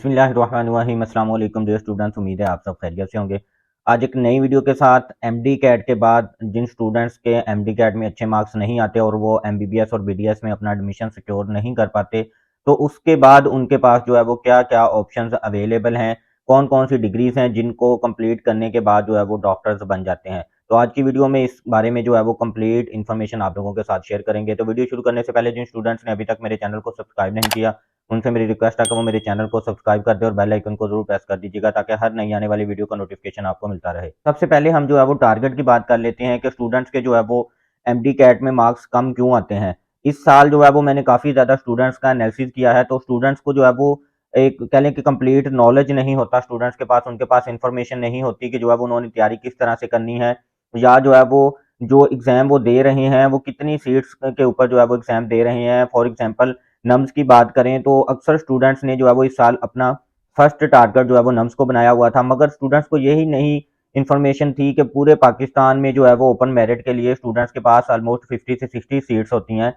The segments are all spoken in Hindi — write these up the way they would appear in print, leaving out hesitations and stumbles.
बिस्मिल्लाहिर्रहमानिर्रहीम। अस्सलाम वालेकुम डियर स्टूडेंट्स, उम्मीद है आप सब खैरियत से होंगे। आज एक नई वीडियो के साथ एमडी कैट के बाद जिन स्टूडेंट्स के एमडी कैट में अच्छे मार्क्स नहीं आते और वो एमबीबीएस और बीडीएस में अपना एडमिशन सिक्योर नहीं कर पाते, तो उसके बाद उनके पास जो है वो क्या क्या ऑप्शंस अवेलेबल हैं, कौन कौन सी डिग्रीज हैं जिनको कंप्लीट करने के बाद जो है वो डॉक्टर्स बन जाते हैं। तो आज की वीडियो में इस बारे में जो है वो कंप्लीट इन्फॉर्मेशन आप लोगों के साथ शेयर करेंगे। तो वीडियो शुरू करने से पहले जिन स्टूडेंट्स ने अभी तक मेरे चैनल को सब्सक्राइब नहीं किया, उनसे मेरी रिक्वेस्ट है कि वो मेरे चैनल को सब्सक्राइब कर दे और बेल आइकन को जरूर प्रेस कर दीजिएगा ताकि हर नई आने वाली वीडियो का नोटिफिकेशन आपको मिलता रहे। सबसे पहले हम जो है वो टारगेट की बात कर लेते हैं कि स्टूडेंट्स के जो है वो एमडी कैट में मार्क्स कम क्यों आते हैं। इस साल जो है वो मैंने काफी ज्यादा स्टूडेंट्स का एनालिसिस किया है, तो स्टूडेंट्स को जो है वो एक कह लें कि कंप्लीट नॉलेज नहीं होता स्टूडेंट्स के पास, उनके पास इंफॉर्मेशन नहीं होती कि जो है वो उन्होंने तैयारी किस तरह से करनी है, या जो है वो जो एग्जाम वो दे रहे हैं वो कितनी सीट्स के ऊपर जो है वो एग्जाम दे रहे हैं। फॉर एग्जांपल नम्स की बात करें तो अक्सर स्टूडेंट्स ने जो है वो इस साल अपना फर्स्ट टारगेट जो है वो नम्स को बनाया हुआ था, मगर स्टूडेंट्स को यही नहीं इन्फॉर्मेशन थी कि पूरे पाकिस्तान में जो है वो ओपन मेरिट के लिए स्टूडेंट्स के पास ऑलमोस्ट 50 से 60 सीट्स होती हैं।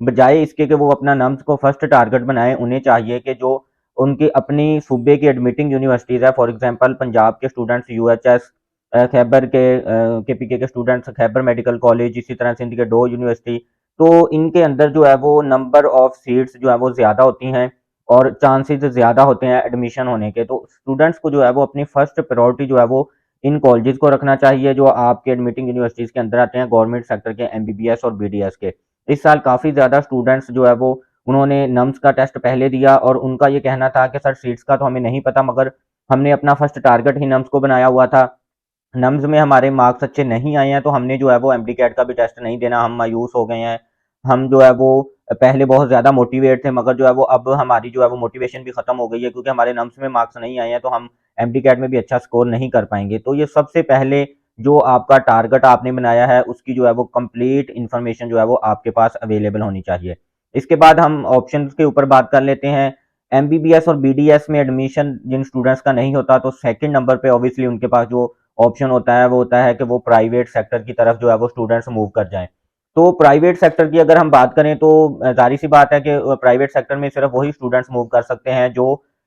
बजाय इसके कि वो अपना नम्स को फर्स्ट टारगेट बनाए, उन्हें चाहिए कि जो उनकी अपनी सूबे की एडमिटिंग यूनिवर्सिटीज़ है, फॉर एग्जांपल पंजाब के स्टूडेंट्स यूएचएस, खैबर के पीके के स्टूडेंट्स खैबर मेडिकल कॉलेज, इसी तरह सिंध के डो यूनिवर्सिटी, तो इनके अंदर जो है वो नंबर ऑफ सीट्स जो है वो ज़्यादा होती हैं और चांसेस ज़्यादा होते हैं एडमिशन होने के। तो स्टूडेंट्स को जो है वो अपनी फर्स्ट प्रायोरिटी जो है वो इन कॉलेजेस को रखना चाहिए जो आपके एडमिटिंग यूनिवर्सिटीज़ के अंदर आते हैं, गवर्नमेंट सेक्टर के एमबीबीएस और बीडीएस के। इस साल काफ़ी ज़्यादा स्टूडेंट्स जो है वो उन्होंने नम्स का टेस्ट पहले दिया और उनका ये कहना था कि सर सीट्स का तो हमें नहीं पता, मगर हमने अपना फर्स्ट टारगेट ही नम्स को बनाया हुआ था, नम्स में हमारे मार्क्स अच्छे नहीं आए हैं तो हमने जो है वो एमडी कैट का भी टेस्ट नहीं देना, हम मायूस हो गए हैं। हम जो है वो पहले बहुत ज़्यादा मोटिवेट थे, मगर जो है वो अब हमारी जो है वो मोटिवेशन भी ख़त्म हो गई है क्योंकि हमारे नम्स में मार्क्स नहीं आए हैं, तो हम एमडी कैट में भी अच्छा स्कोर नहीं कर पाएंगे। तो ये सबसे पहले जो आपका टारगेट आपने बनाया है उसकी जो है वो कंप्लीट इन्फॉर्मेशन जो है वो आपके पास अवेलेबल होनी चाहिए। इसके बाद हम ऑप्शन के ऊपर बात कर लेते हैं। एमबीबीएस और बीडीएस में एडमिशन जिन स्टूडेंट्स का नहीं होता, तो सेकंड नंबर पे ऑब्वियसली उनके पास जो ऑप्शन होता है वो होता है कि वो प्राइवेट सेक्टर की तरफ जो है वो स्टूडेंट्स मूव कर जाएं। तो प्राइवेट सेक्टर की अगर हम बात करें तो जाहिर सी बात है कि प्राइवेट सेक्टर में सिर्फ वही स्टूडेंट्स मूव कर सकते हैं जो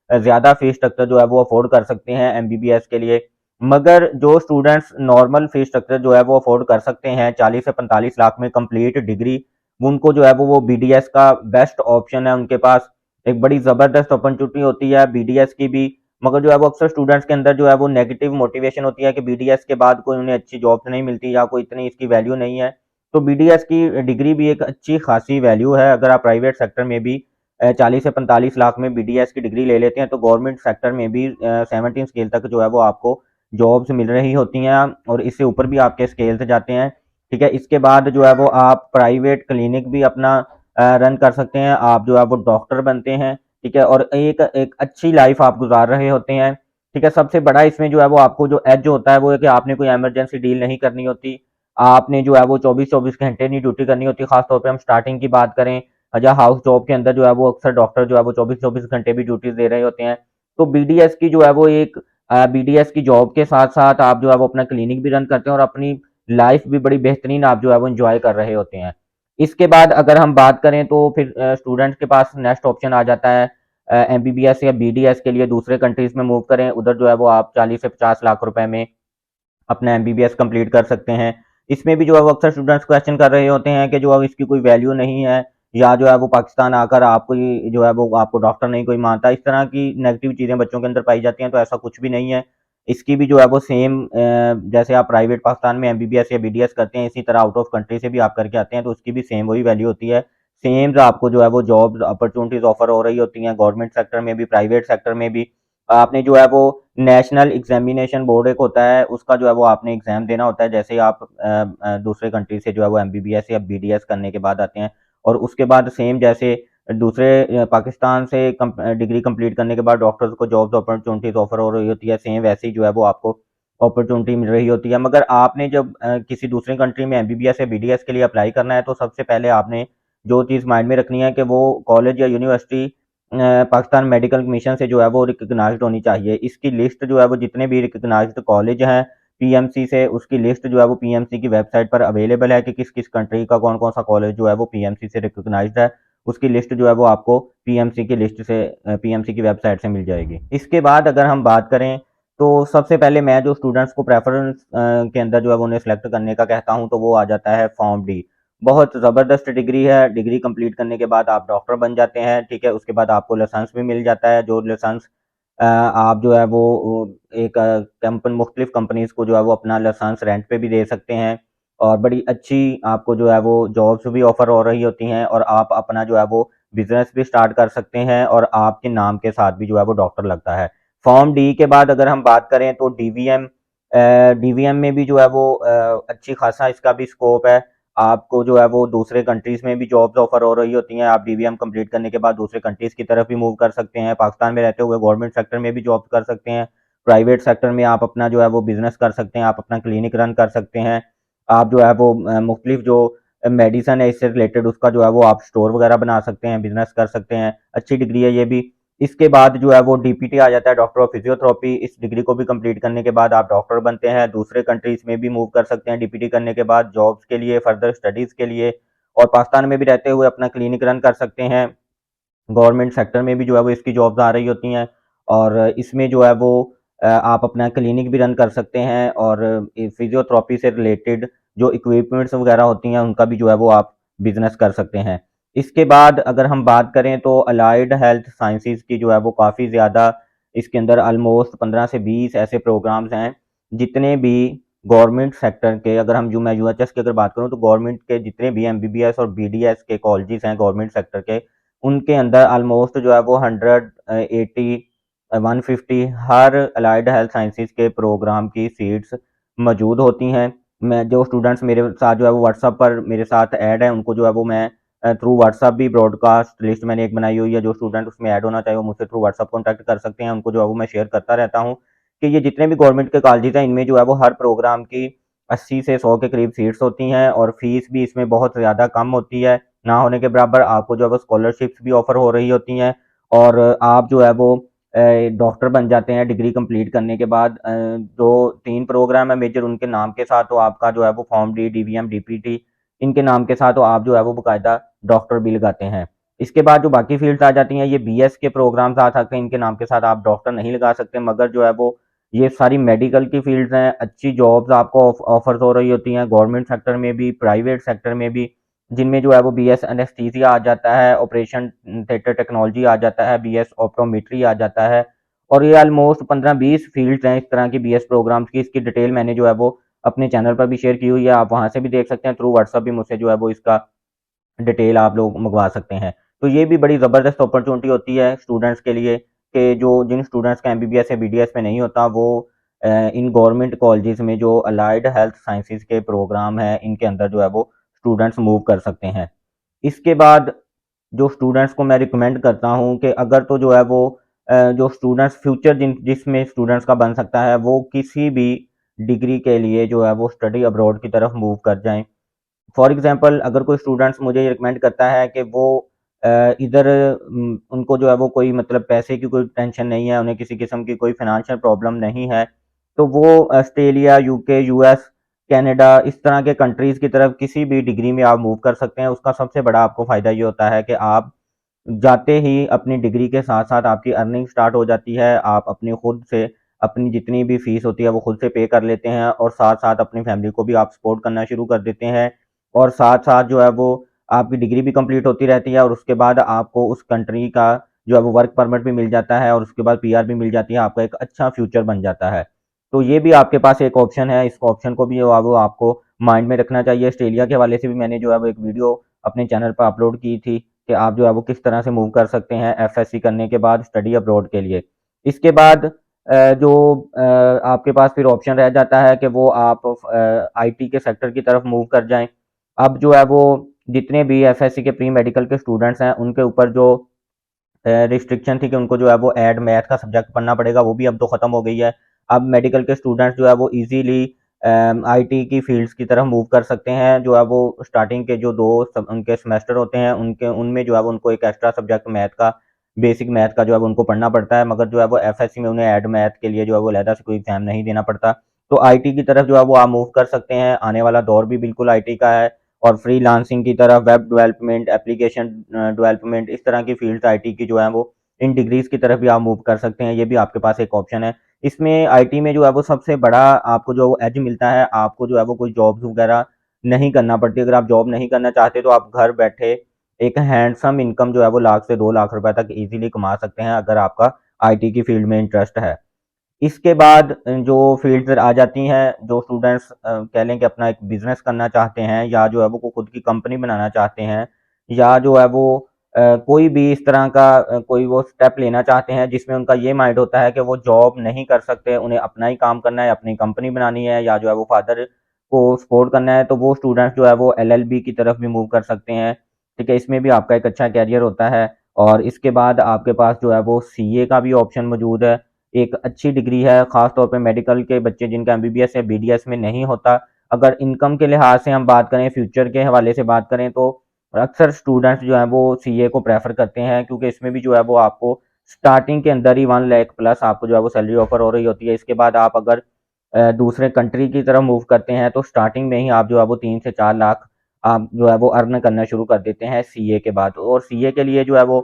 ज़्यादा फीस स्ट्रक्चर जो है वो अफोर्ड कर सकते हैं एमबीबीएस के लिए। मगर जो स्टूडेंट्स नॉर्मल फीस स्ट्रक्चर जो है वो अफोर्ड कर सकते हैं 40 से 45 लाख में कंप्लीट डिग्री, उनको जो है वो बीडीएस का बेस्ट ऑप्शन है उनके पास। एक बड़ी ज़बरदस्त अपॉर्चुनिटी होती है बीडीएस की भी, मगर जो है वो अक्सर स्टूडेंट्स के अंदर जो है वो नेगेटिव मोटिवेशन होती है कि बीडीएस के बाद कोई उन्हें अच्छी जॉब नहीं मिलती या कोई इतनी इसकी वैल्यू नहीं है। तो बीडीएस की डिग्री भी एक अच्छी खासी वैल्यू है। अगर आप प्राइवेट सेक्टर में भी 40 से 45 लाख में बीडीएस की डिग्री ले लेते हैं तो गवर्नमेंट सेक्टर में भी 17 स्केल तक जो है वो आपको जॉब्स मिल रही होती हैं और इससे ऊपर भी आपके स्केल्स जाते हैं। ठीक है, इसके बाद जो है वो आप प्राइवेट क्लिनिक भी अपना रन कर सकते हैं, आप जो है वो डॉक्टर बनते हैं। ठीक है, और एक एक अच्छी लाइफ आप गुजार रहे होते हैं। ठीक है, सबसे बड़ा इसमें जो है वो आपको जो एज होता है वो है कि आपने कोई इमरजेंसी डील नहीं करनी होती, आपने जो है वो 24-24 घंटे नहीं ड्यूटी करनी होती। खासतौर पे हम स्टार्टिंग की बात करें, या हाउस जॉब के अंदर जो है वो अक्सर डॉक्टर जो है वो 24-24 घंटे भी ड्यूटीज दे रहे होते हैं। तो बीडीएस की जो है वो एक बीडीएस की जॉब के साथ साथ आप जो है वो अपना क्लिनिक भी रन करते हैं और अपनी लाइफ भी बड़ी बेहतरीन आप जो है वो इंजॉय कर रहे होते हैं। इसके बाद अगर हम बात करें तो फिर स्टूडेंट्स के पास नेक्स्ट ऑप्शन आ जाता है एमबीबीएस या बीडीएस के लिए दूसरे कंट्रीज में मूव करें। उधर जो है वो आप 40 से 50 लाख रुपए में अपना एमबीबीएस कंप्लीट कर सकते हैं। इसमें भी जो है वो अक्सर स्टूडेंट्स क्वेश्चन कर रहे होते हैं कि जो अब इसकी कोई वैल्यू नहीं है, या जो है वो पाकिस्तान आकर आपको जो है वो आपको डॉक्टर नहीं कोई मानता, इस तरह की नेगेटिव चीज़ें बच्चों के अंदर पाई जाती हैं। तो ऐसा कुछ भी नहीं है। इसकी भी जो है वो सेम जैसे आप प्राइवेट पाकिस्तान में एमबीबीएस या बीडीएस करते हैं, इसी तरह आउट ऑफ कंट्री से भी आप करके आते हैं तो उसकी भी सेम वही वैल्यू होती है। सेम जो आपको जो है वो जॉब अपॉर्चुनिटीज ऑफर हो रही होती हैं गवर्नमेंट सेक्टर में भी प्राइवेट सेक्टर में भी। आपने जो है वो नेशनल एग्जामिनेशन बोर्ड एक होता है, उसका जो है वो आपने एग्जाम देना होता है जैसे ही आप दूसरे कंट्री से जो है वो एमबीबीएस या बीडीएस करने के बाद आते हैं। और उसके बाद सेम जैसे दूसरे पाकिस्तान से डिग्री कंप्लीट करने के बाद डॉक्टर्स को जॉब्स अपॉर्चुनिटीज ऑफर हो रही होती है, सेम वैसे ही जो है वो आपको अपॉर्चुनिटी मिल रही होती है। मगर आपने जब किसी दूसरे कंट्री में एमबीबीएस या बीडीएस के लिए अप्लाई करना है तो सबसे पहले आपने जो चीज़ माइंड में रखनी है कि वो कॉलेज या यूनिवर्सिटी पाकिस्तान मेडिकल कमीशन से जो है वो रिकग्नाइज्ड होनी चाहिए। इसकी लिस्ट जो है वो जितने भी रिकग्नाइज्ड कॉलेज हैं पीएमसी से, उसकी लिस्ट जो है वो पीएमसी की वेबसाइट पर अवेलेबल है कि किस किस कंट्री का कौन कौन सा कॉलेज जो है वो पीएमसी से रिकग्नाइज्ड है। उसकी लिस्ट जो है वो आपको पीएमसी की लिस्ट से पीएमसी की वेबसाइट से मिल जाएगी। इसके बाद अगर हम बात करें तो सबसे पहले मैं जो स्टूडेंट्स को प्रेफरेंस के अंदर जो है वो उन्हें सेलेक्ट करने का कहता हूँ तो वो आ जाता है फॉर्म डी। बहुत ज़बरदस्त डिग्री है, डिग्री कंप्लीट करने के बाद आप डॉक्टर बन जाते हैं, ठीक है। उसके बाद आपको लाइसेंस भी मिल जाता है, जो लाइसेंस आप जो है वो एक कंपन मुख्तलिफ कंपनीज़ को जो है वो अपना लाइसेंस रेंट पे भी दे सकते हैं और बड़ी अच्छी आपको जो है वो जॉब्स भी ऑफ़र हो रही होती हैं और आप अपना जो है वो बिज़नेस भी स्टार्ट कर सकते हैं और आपके नाम के साथ भी जो है वो डॉक्टर लगता है। फॉर्म डी के बाद अगर हम बात करें तो डीवीएम में भी जो है वो अच्छी खासा इसका भी स्कोप है। आपको जो है वो दूसरे कंट्रीज़ में भी जॉब्स ऑफ़र हो रही होती हैं। आप डीवीएम कंप्लीट करने के बाद दूसरे कंट्रीज़ की तरफ भी मूव कर सकते हैं। पाकिस्तान में रहते हुए गवर्नमेंट सेक्टर में भी जॉब्स कर सकते हैं। प्राइवेट सेक्टर में आप अपना जो है वो बिज़नेस कर सकते हैं, आप अपना क्लिनिक रन कर सकते हैं। आप जो है वो मुख्तलिफ जो मेडिसिन है इससे रिलेटेड उसका जो है वो आप स्टोर वगैरह बना सकते हैं, बिज़नेस कर सकते हैं। अच्छी डिग्री है ये भी। इसके बाद जो है वो डीपीटी आ जाता है, डॉक्टर ऑफ फिजियोथेरेपी। इस डिग्री को भी कंप्लीट करने के बाद आप डॉक्टर बनते हैं, दूसरे कंट्रीज़ में भी मूव कर सकते हैं डीपीटी करने के बाद जॉब्स के लिए, फर्दर स्टडीज़ के लिए और पाकिस्तान में भी रहते हुए अपना क्लिनिक रन कर सकते हैं। गवर्नमेंट सेक्टर में भी जो है वो इसकी जॉब्स आ रही होती हैं और इसमें जो है वो आप अपना क्लिनिक भी रन कर सकते हैं और फिजियोथेरेपी से रिलेटेड जो इक्विपमेंट्स वगैरह होती हैं उनका भी जो है वो आप बिजनेस कर सकते हैं। इसके बाद अगर हम बात करें तो अलाइड हेल्थ साइंसेज की जो है वो काफ़ी ज़्यादा इसके अंदर ऑलमोस्ट 15 से 20 ऐसे प्रोग्राम्स हैं जितने भी गवर्नमेंट सेक्टर के, अगर हम मैं यूएचएस की अगर बात करूँ तो गवर्नमेंट के जितने भी एमबीबीएस और बीडीएस के कॉलेजेस हैं गवर्नमेंट सेक्टर के, उनके अंदर ऑलमोस्ट जो है वो 180 150 हर अलाइड हेल्थ साइंसेज के प्रोग्राम की सीट्स मौजूद होती हैं। मैं जो स्टूडेंट्स मेरे साथ जो है वो व्हाट्सएप पर मेरे साथ ऐड है उनको जो है वो मैं थ्रू व्हाट्सएप भी ब्रॉडकास्ट लिस्ट मैंने एक बनाई हुई है। जो स्टूडेंट उसमें ऐड होना चाहिए वो मुझसे थ्रू व्हाट्सएप कॉन्टैक्ट कर सकते हैं। उनको जो है वो मैं शेयर करता रहता हूँ कि ये जितने भी गवर्नमेंट के कॉलेजेस हैं इनमें जो है वो हर प्रोग्राम की 80 से 100 के करीब सीट्स होती हैं और फीस भी इसमें बहुत ज़्यादा कम होती है। ना होने के बराबर आपको जो है वो स्कॉलरशिप्स भी ऑफर हो रही होती हैं और आप जो है वो डॉक्टर बन जाते हैं डिग्री कंप्लीट करने के बाद। जो 3 प्रोग्राम है मेजर उनके नाम के साथ तो आपका जो है वो फॉर्म डी, डीवीएम, डीपीटी इनके नाम के साथ तो आप जो है वो बाकायदा डॉक्टर भी लगाते हैं। इसके बाद जो बाकी फील्ड्स आ जाती हैं ये बीएस के प्रोग्राम्स आ सकते हैं, इनके नाम के साथ आप डॉक्टर नहीं लगा सकते मगर जो है वो ये सारी मेडिकल की फील्ड्स हैं। अच्छी जॉब्स आपको ऑफर्स हो रही होती हैं गवर्नमेंट सेक्टर में भी, प्राइवेट सेक्टर में भी, जिनमें जो है वो बीएस एनेस्थीसिया आ जाता है, ऑपरेशन थिएटर टेक्नोलॉजी आ जाता है, बीएस ऑप्टोमेट्री आ जाता है और ये ऑलमोस्ट 15-20 फील्ड्स हैं इस तरह की बीएस प्रोग्राम्स की। इसकी डिटेल मैंने जो है वो अपने चैनल पर भी शेयर की हुई है, आप वहाँ से भी देख सकते हैं। थ्रू व्हाट्सएप भी मुझसे जो है वो इसका डिटेल आप लोग मंगवा सकते हैं। तो ये भी बड़ी ज़बरदस्त अपॉर्चुनिटी होती है स्टूडेंट्स के लिए कि जो जिन स्टूडेंट्स का एमबीबीएस या बीडीएस में नहीं होता वो इन गवर्नमेंट कॉलेजेस में जो अलाइड हेल्थ साइंसेज के प्रोग्राम हैं इनके अंदर जो है वो स्टूडेंट्स मूव कर सकते हैं। इसके बाद जो स्टूडेंट्स को मैं रिकमेंड करता हूँ कि अगर तो जो है वो जो स्टूडेंट्स फ्यूचर जिसमें स्टूडेंट्स का बन सकता है वो किसी भी डिग्री के लिए जो है वो स्टडी अब्रॉड की तरफ मूव कर जाएं। फॉर एग्जांपल अगर कोई स्टूडेंट्स मुझे ये रिकमेंड करता है कि वो इधर उनको जो है वो कोई मतलब पैसे की कोई टेंशन नहीं है, उन्हें किसी किस्म की कोई फाइनेंशियल प्रॉब्लम नहीं है, तो वो ऑस्ट्रेलिया, यूके, यूएस, कनाडा इस तरह के कंट्रीज़ की तरफ किसी भी डिग्री में आप मूव कर सकते हैं। उसका सबसे बड़ा आपको फ़ायदा ये होता है कि आप जाते ही अपनी डिग्री के साथ-साथ आपकी अर्निंग स्टार्ट हो जाती है। आप अपनी खुद से अपनी जितनी भी फ़ीस होती है वो खुद से पे कर लेते हैं और साथ-साथ अपनी फैमिली को भी आप सपोर्ट करना शुरू कर देते हैं और साथ-साथ जो है वो आपकी डिग्री भी कंप्लीट होती रहती है और उसके बाद आपको उस कंट्री का जो है वो वर्क परमिट भी मिल जाता है और उसके बाद पीआर भी मिल जाती है, आपका एक अच्छा फ्यूचर बन जाता है। तो ये भी आपके पास एक ऑप्शन है, इस ऑप्शन को भी जो है वो आपको माइंड में रखना चाहिए। ऑस्ट्रेलिया के हवाले से भी मैंने जो है वो एक वीडियो अपने चैनल पर अपलोड की थी कि आप जो है वो किस तरह से मूव कर सकते हैं एफएससी करने के बाद स्टडी अब्रॉड के लिए। इसके बाद जो आपके पास फिर ऑप्शन रह जाता है कि वो आप आईटी के सेक्टर की तरफ मूव कर जाएं। अब जो है वो जितने भी एफएससी के प्री मेडिकल के स्टूडेंट्स हैं उनके ऊपर जो रिस्ट्रिक्शन थी कि उनको जो है वो ऐड मैथ का सब्जेक्ट पढ़ना पड़ेगा वो भी अब तो ख़त्म हो गई है। अब मेडिकल के स्टूडेंट्स जो है वो इजीली आईटी की फील्ड्स की तरफ मूव कर सकते हैं। जो है वो स्टार्टिंग के जो उनके सेमेस्टर होते हैं उनके उनमें जो है वो उनको एक एक्स्ट्रा सब्जेक्ट मैथ का, बेसिक मैथ का जो है वो उनको पढ़ना पड़ता है मगर जो है वो एफएससी में उन्हें ऐड मैथ के लिए जो है वो अलहदा से कोई एग्जाम नहीं देना पड़ता। तो आईटी की तरफ जो है वो आप मूव कर सकते हैं। आने वाला दौर भी बिल्कुल आईटी का है और फ्रीलांसिंग की तरफ, वेब डेवलपमेंट, एप्लीकेशन डेवलपमेंट, इस तरह की फील्ड्स आईटी की जो है वो इन डिग्रीज की तरफ भी आप मूव कर सकते हैं। ये भी आपके पास एक ऑप्शन है। इसमें आईटी में जो है वो सबसे बड़ा आपको जो एज मिलता है, आपको जो है वो कोई जॉब्स वगैरह नहीं करना पड़ती। अगर आप जॉब नहीं करना चाहते तो आप घर बैठे एक हैंडसम इनकम जो है वो 1 लाख से 2 लाख रुपए तक इजीली कमा सकते हैं, अगर आपका आईटी की फील्ड में इंटरेस्ट है। इसके बाद जो फील्ड्स आ जाती हैं, जो स्टूडेंट्स कह लें कि अपना एक बिजनेस करना चाहते हैं, या जो है वो खुद की कंपनी बनाना चाहते हैं, या जो है वो कोई भी इस तरह का कोई वो स्टेप लेना चाहते हैं जिसमें उनका ये माइंड होता है कि वो जॉब नहीं कर सकते, उन्हें अपना ही काम करना है, अपनी कंपनी बनानी है, या जो है वो फादर को सपोर्ट करना है, तो वो स्टूडेंट्स जो है वो एलएलबी की तरफ भी मूव कर सकते हैं। ठीक है, इसमें भी आपका एक अच्छा कैरियर होता है। और इसके बाद आपके पास जो है वो सीए का भी ऑप्शन मौजूद है। एक अच्छी डिग्री है, खास तौर पे मेडिकल के बच्चे जिनका एमबीबीएस या बीडीएस में नहीं होता। अगर इनकम के लिहाज से हम बात करें, फ्यूचर के हवाले से बात करें, तो अक्सर स्टूडेंट्स जो हैं वो सीए को प्रेफर करते हैं, क्योंकि इसमें भी जो है वो आपको स्टार्टिंग के अंदर ही 1 लाख प्लस आपको जो है वो सैलरी ऑफर हो रही होती है। इसके बाद आप अगर दूसरे कंट्री की तरफ मूव करते हैं तो स्टार्टिंग में ही आप जो है वो 3 से 4 लाख आप जो है वो अर्न करना शुरू कर देते हैं सीए के बाद। और सीए के लिए जो है वो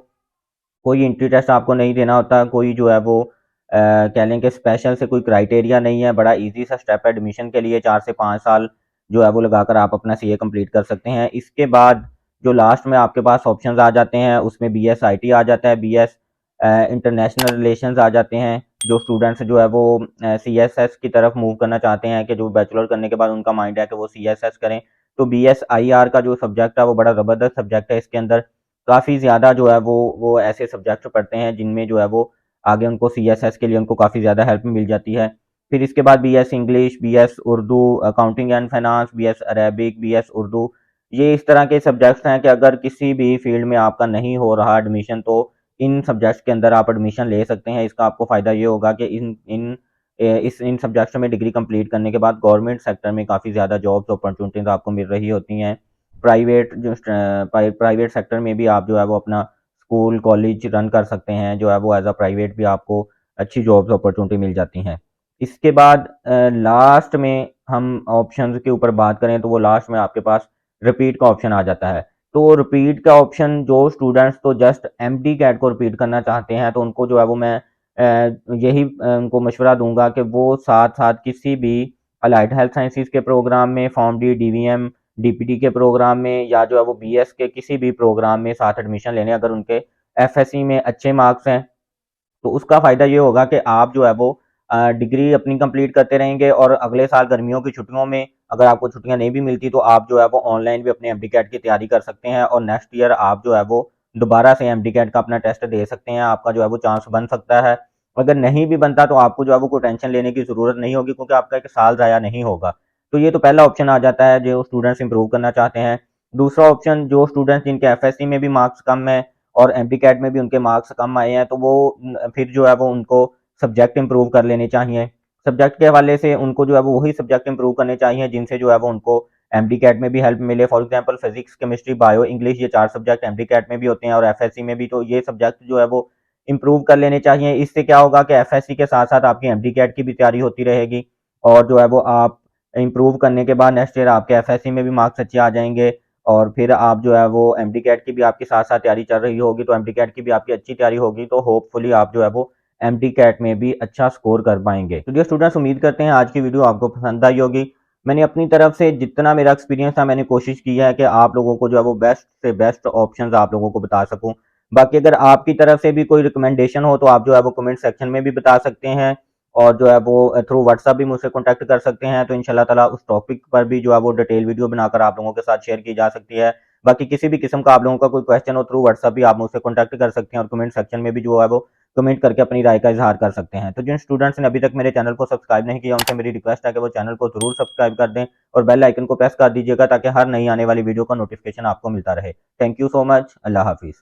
कोई एंट्री टेस्ट आपको नहीं देना होता, कोई जो है वो कह लें कि स्पेशल से कोई क्राइटेरिया नहीं है, बड़ा ईजी सा स्टेप है एडमिशन के लिए। 4 से 5 साल जो है वो लगाकर आप अपना सीए कंप्लीट कर सकते हैं। इसके बाद जो लास्ट में आपके पास ऑप्शंस आ जाते हैं, उसमें बीएस आईटी आ जाता है, बीएस इंटरनेशनल रिलेशंस आ जाते हैं। जो स्टूडेंट्स जो है वो सीएसएस की तरफ मूव करना चाहते हैं, कि जो बैचलर करने के बाद उनका माइंड है कि वो सीएसएस करें, तो बीएसआईआर का जो सब्जेक्ट है वो बड़ा ज़बरदस्त सब्जेक्ट है। इसके अंदर काफ़ी ज़्यादा जो है वो ऐसे सब्जेक्ट पढ़ते हैं जिनमें जो है वो आगे उनको सीएसएस के लिए उनको काफ़ी ज़्यादा हेल्प मिल जाती है। फिर इसके बाद BS English, BS Urdu, accounting and finance, BS Arabic, BS Urdu, ये इस तरह के सब्जेक्ट्स हैं कि अगर किसी भी फील्ड में आपका नहीं हो रहा एडमिशन, तो इन सब्जेक्ट्स के अंदर आप एडमिशन ले सकते हैं। इसका आपको फ़ायदा ये होगा कि इन सब्जेक्ट्स में डिग्री कंप्लीट करने के बाद गवर्नमेंट सेक्टर में काफ़ी ज़्यादा जॉब्स अपॉर्चुनिटीज़ आपको मिल रही होती हैं। प्राइवेट सेक्टर में भी आप जो है वो अपना स्कूल कॉलेज रन कर सकते हैं, जो है वो एज अ प्राइवेट भी आपको अच्छी जॉब्स अपॉर्चुनिटी मिल जाती हैं। इसके बाद लास्ट में हम ऑप्शंस के ऊपर बात करें, तो वो लास्ट में आपके पास रिपीट का ऑप्शन आ जाता है। तो रिपीट का ऑप्शन जो स्टूडेंट्स तो जस्ट एमडी कैट को रिपीट करना चाहते हैं, तो उनको जो है वो मैं यही उनको मशवरा दूंगा कि वो साथ साथ किसी भी अलाइड हेल्थ साइंसेज के प्रोग्राम में, फॉर्म डी, डीवीएम, डीपीटी के प्रोग्राम में, या जो है वो बीएस के किसी भी प्रोग्राम में साथ एडमिशन लेने। अगर उनके एफएससी में अच्छे मार्क्स हैं, तो उसका फ़ायदा ये होगा कि आप जो है वो डिग्री अपनी कंप्लीट करते रहेंगे, और अगले साल गर्मियों की छुट्टियों में अगर आपको छुट्टियां नहीं भी मिलती, तो आप जो है वो ऑनलाइन भी अपने एमडी कैट की तैयारी कर सकते हैं, और नेक्स्ट ईयर आप जो है वो दोबारा से एमडी कैट का अपना टेस्ट दे सकते हैं। आपका जो है वो चांस बन सकता है। अगर नहीं भी बनता तो आपको जो है वो कोई टेंशन लेने की ज़रूरत नहीं होगी, क्योंकि आपका एक साल ज़ाया नहीं होगा। तो ये तो पहला ऑप्शन आ जाता है जो स्टूडेंट्स इंप्रूव करना चाहते हैं। दूसरा ऑप्शन, जो स्टूडेंट्स जिनके एफएससी में भी मार्क्स कम है और एमडी कैट में भी उनके मार्क्स कम आए हैं, तो वो फिर जो है वो उनको सब्जेक्ट इंप्रूव कर लेने चाहिए। सब्जेक्ट के हवाले से उनको जो है वो वही सब्जेक्ट इंप्रूव करने चाहिए जिनसे जो है वो उनको एमडी कैट में भी हेल्प मिले। For example physics, chemistry, bio, English, ये 4 सब्जेक्ट एमडी कैट में भी होते हैं और एफएससी में भी, तो ये सब्जेक्ट जो है वो इंप्रूव कर लेने चाहिए। इससे क्या होगा कि एफएससी के साथ साथ आपकी एमडी कैट की भी तैयारी होती रहेगी, और जो है वो आप इंप्रूव करने के बाद नेक्स्ट ईयर आपके एफएससी में भी मार्क्स अच्छे आ जाएंगे, और फिर आप जो है वो एमडी कैट की भी आपके साथ साथ तैयारी चल रही होगी, तो एमडी कैट की भी आपकी अच्छी तैयारी होगी, तो होपफुली आप जो है वो एमडी कैट में भी अच्छा स्कोर कर पाएंगे। तो डियर स्टूडेंट्स, उम्मीद करते हैं आज की वीडियो आपको पसंद आई होगी। मैंने अपनी तरफ से जितना मेरा एक्सपीरियंस था, मैंने कोशिश की है कि आप लोगों को जो है वो बेस्ट से बेस्ट ऑप्शंस आप लोगों को बता सकूं। बाकी अगर आपकी तरफ से भी कोई रिकमेंडेशन हो, तो आप जो है वो कमेंट सेक्शन में भी बता सकते हैं, और जो है वो थ्रू व्हाट्सएप भी मुझसे कॉन्टैक्ट कर सकते हैं। तो इंशाल्लाह ताला उस टॉपिक पर भी जो है वो डिटेल वीडियो बनाकर आप लोगों के साथ शेयर की जा सकती है। बाकी किसी भी किस्म का आप लोगों का कोई क्वेश्चन हो, थ्रू व्हाट्सएप भी आप मुझसे कॉन्टैक्ट कर सकते हैं, और कमेंट सेक्शन में भी जो है वो कमेंट करके अपनी राय का इजहार कर सकते हैं। तो जिन स्टूडेंट्स ने अभी तक मेरे चैनल को सब्सक्राइब नहीं किया, उनसे मेरी रिक्वेस्ट है कि वो चैनल को जरूर सब्सक्राइब कर दें और बेल आइकन को प्रेस कर दीजिएगा, ताकि हर नई आने वाली वीडियो का नोटिफिकेशन आपको मिलता रहे। Thank you so much. अल्लाह हाफिज़।